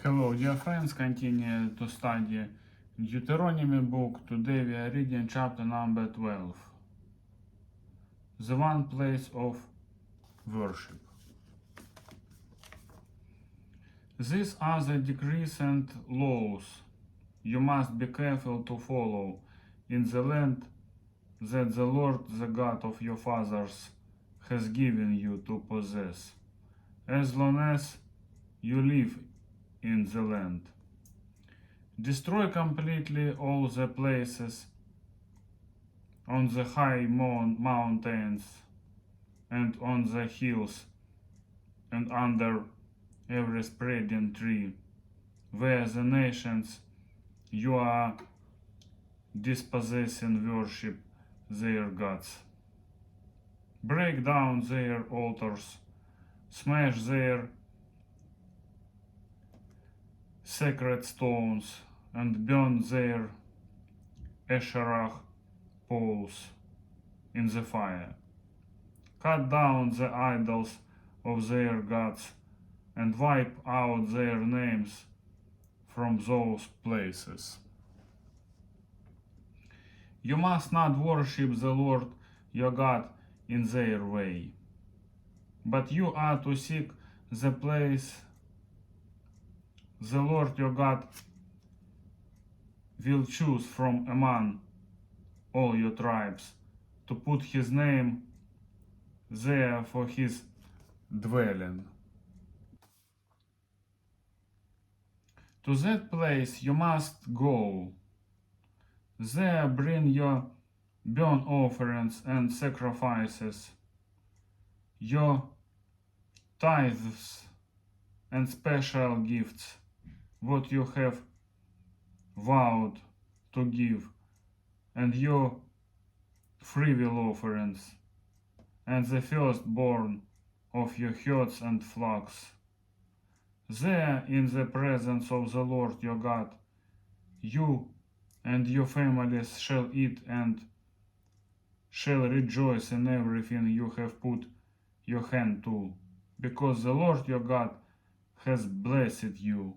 Hello, dear friends. Continue to study Deuteronomy book. Today we are reading chapter number 12. The one place of worship. These are the decrees and laws you must be careful to follow in the land that the Lord, the God of your fathers, has given you to possess, as long as you live in the land. Destroy completely all the places on the high mountains and on the hills and under every spreading tree, where the nations you are dispossessing worship their gods. Break down their altars, smash their sacred stones, and burn their Asherah poles in the fire. Cut down the idols of their gods and wipe out their names from those places. You must not worship the Lord your God in their way, but you are to seek the place the Lord your God will choose from among all your tribes, to put his name there for his dwelling. To that place you must go. There bring your burnt offerings and sacrifices, your tithes and special gifts, what you have vowed to give, and your freewill offerings, and the firstborn of your herds and flocks. There, in the presence of the Lord your God, you and your families shall eat and shall rejoice in everything you have put your hand to, because the Lord your God has blessed you.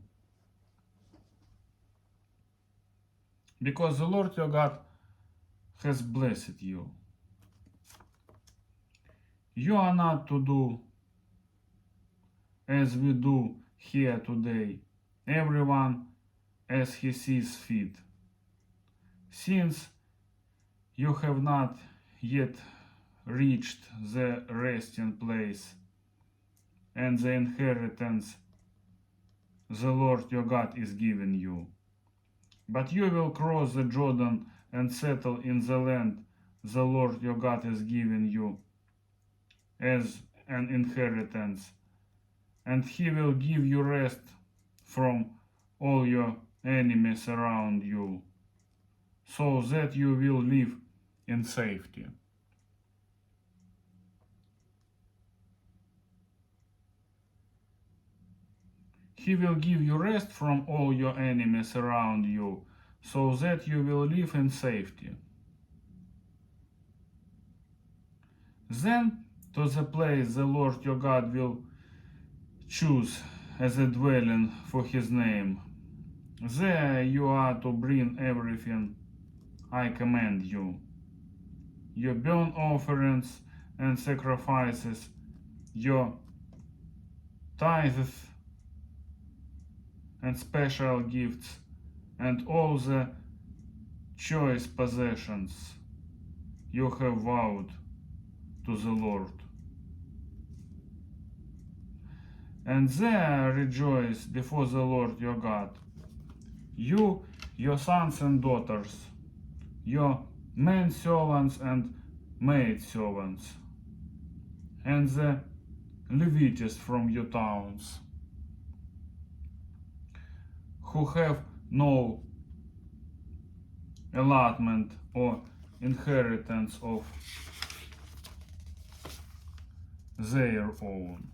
Because the Lord your God has blessed you. You are not to do as we do here today, everyone as he sees fit. Since you have not yet reached the resting place and the inheritance the Lord your God is giving you. But you will cross the Jordan and settle in the land the Lord your God is giving you as an inheritance, and he will give you rest from all your enemies around you, so that you will live in safety. He will give you rest from all your enemies around you, so that you will live in safety. Then to the place the Lord your God will choose as a dwelling for his name, there you are to bring everything I command you, your burnt offerings and sacrifices, your tithes and special gifts, and all the choice possessions you have vowed to the Lord. And there rejoice before the Lord your God, you, your sons and daughters, your men servants and maid servants, and the Levites from your towns, who have no allotment or inheritance of their own.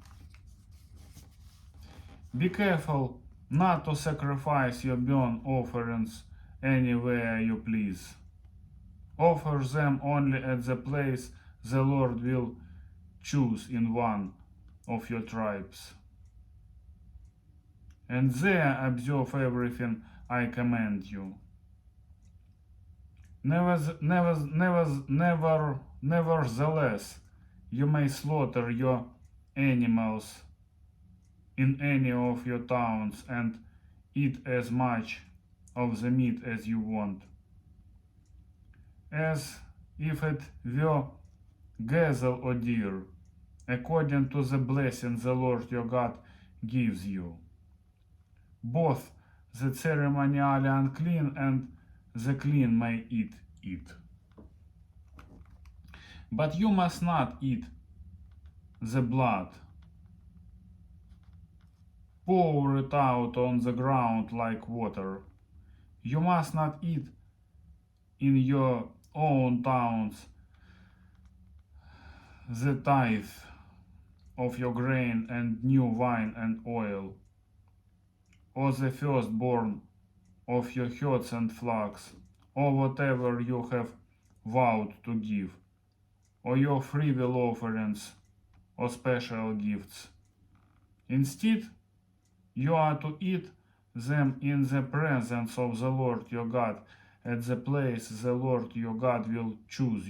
Be careful not to sacrifice your burnt offerings anywhere you please. Offer them only at the place the Lord will choose in one of your tribes. and there observe everything I command you. Nevertheless, you may slaughter your animals in any of your towns and eat as much of the meat as you want, as if it were gazelle or deer, according to the blessing the Lord your God gives you. Both the ceremonially unclean and the clean may eat it. But you must not eat the blood. Pour it out on the ground like water. You must not eat in your own towns the tithe of your grain and new wine and oil, or the firstborn of your herds and flocks, or whatever you have vowed to give, or your freewill offerings or special gifts. Instead, you are to eat them in the presence of the Lord your God at the place the Lord your God will choose.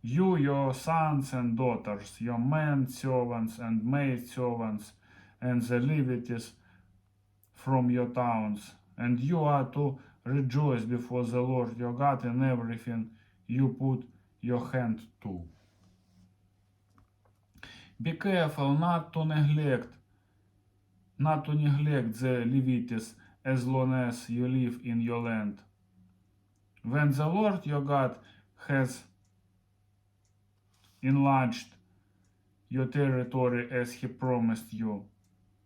You, your sons and daughters, your men servants and maid servants, and the Levites from your towns, and you are to rejoice before the Lord your God in everything you put your hand to. Be careful not to neglect the Levites as long as you live in your land. When the Lord your God has enlarged your territory as he promised you,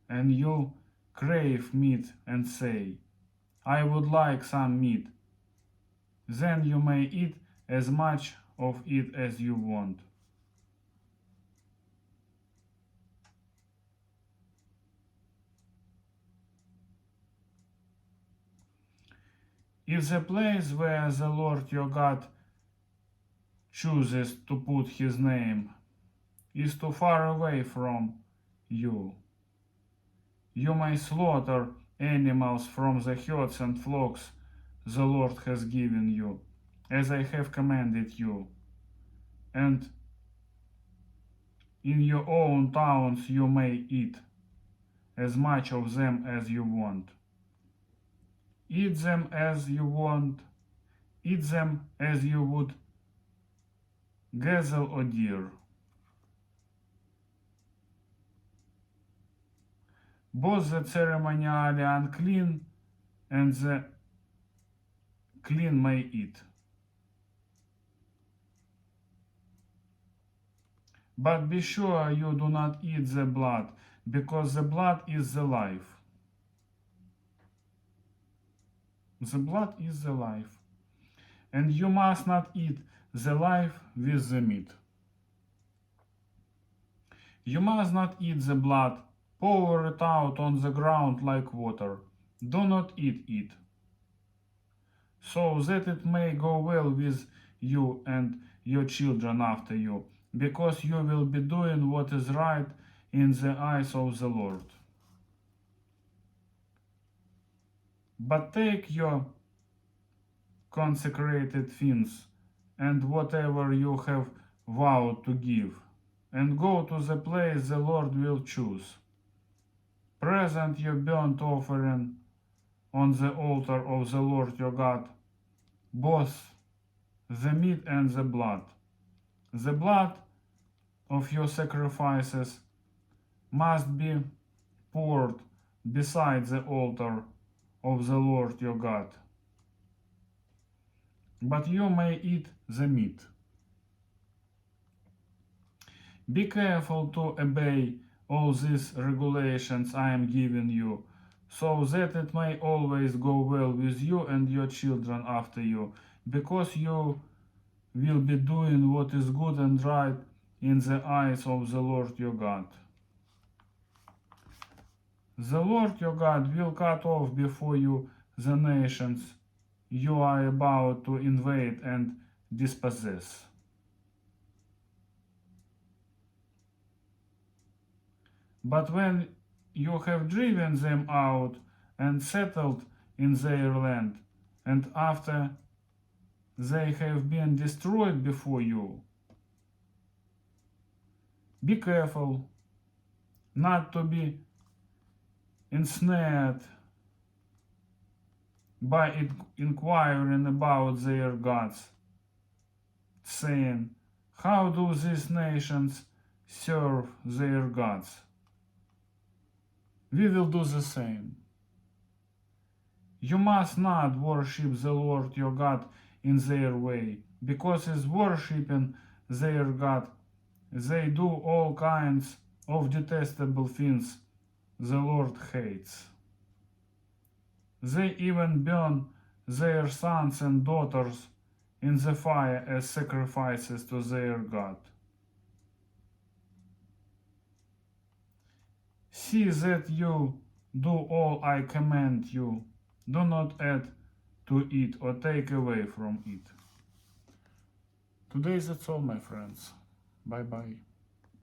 and you crave meat and say, I would like some meat, then you may eat as much of it as you want. If the place where the Lord your God chooses to put his name is too far away from you, you may slaughter animals from the herds and flocks the Lord has given you, as I have commanded you, and in your own towns you may eat as much of them as you want. Eat them as you want. Eat them as you would gazelle or deer. Both the ceremonially unclean and the clean may eat. But be sure you do not eat the blood, because the blood is the life. The blood is the life. And you must not eat the life with the meat. You must not eat the blood. Pour it out on the ground like water. Do not eat it, so that it may go well with you and your children after you, because you will be doing what is right in the eyes of the Lord. But take your consecrated things and whatever you have vowed to give, and go to the place the Lord will choose. Present your burnt offering on the altar of the Lord your God, both the meat and the blood. The blood of your sacrifices must be poured beside the altar of the Lord your God. But you may eat the meat. Be careful to obey all these regulations I am giving you, so that it may always go well with you and your children after you, because you will be doing what is good and right in the eyes of the Lord your God. The Lord your God will cut off before you the nations you are about to invade and dispossess. But when you have driven them out and settled in their land, and after they have been destroyed before you, be careful not to be ensnared by inquiring about their gods, saying, how do these nations serve their gods? We will do the same. You must not worship the Lord your God in their way, because in worshipping their God, they do all kinds of detestable things the Lord hates. They even burn their sons and daughters in the fire as sacrifices to their God. See that you do all I command you. Do not add to it or take away from it. Today that's all, my friends. Bye bye.